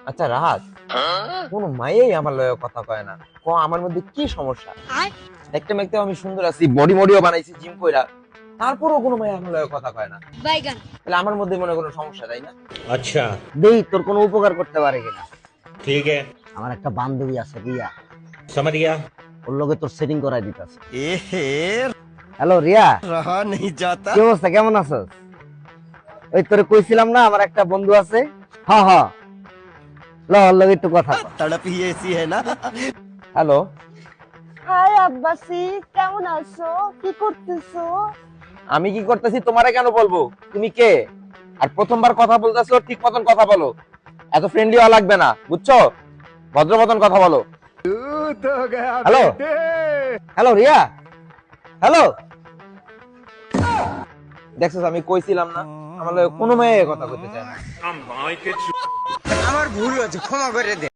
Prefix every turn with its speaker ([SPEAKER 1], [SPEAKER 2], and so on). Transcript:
[SPEAKER 1] আচ্ছা রাহাত, কোন মায়েই আমার লয়ে কথা কয় না। আমার মধ্যে কি সমস্যা? দেখতে দেখতে আমি সুন্দর আছি, বডি মডিও বানাইছি জিম কইরা, তারপরও কোনো মায়ে আমার লয়ে কথা কয় না। তাহলে আমার মধ্যে মনে কোনো সমস্যা, তাই না?
[SPEAKER 2] अच्छा।
[SPEAKER 3] দেই তোর কোনো উপকার করতে পারে কিনা।
[SPEAKER 2] ठीक है।
[SPEAKER 3] আমার একটা বান্ধবী আছে রিয়া,
[SPEAKER 2] समझ गया।
[SPEAKER 3] ওর লগে তোর সেটিং করাই দিতেছে।
[SPEAKER 4] एहे
[SPEAKER 3] হ্যালো রিয়া,
[SPEAKER 4] रहा नहीं जाता।
[SPEAKER 3] কি অবস্থা, কেমন আছিস? ওই তোরে কইছিলাম না আমার একটা বন্ধু আছে। হ হ, ল ওর লগে একটু কথা কর।
[SPEAKER 4] तड़प ही ऐसी है ना।
[SPEAKER 1] হ্যালো,
[SPEAKER 5] হাই আব্বাসি, কেমন আছো? কি করতেছো?
[SPEAKER 1] আমি কি করতেছি তোমারে কেন বলবো? তুমি কে? আর প্রথমবার কথা বলতেছো, ঠিক মতন কথা বলো। এত ফ্রেন্ডলি হওয়া লাগবে না, বুঝছো? ভদ্র মতন কথা বলো।
[SPEAKER 3] Hello hello Riya, hello.
[SPEAKER 1] দেখছো, আমি কইছিলাম না আমার লগে কোনো মেয়ে কথা কইতে চায় না।
[SPEAKER 6] আমার ভুল হয়েছে, ক্ষমা করে দে।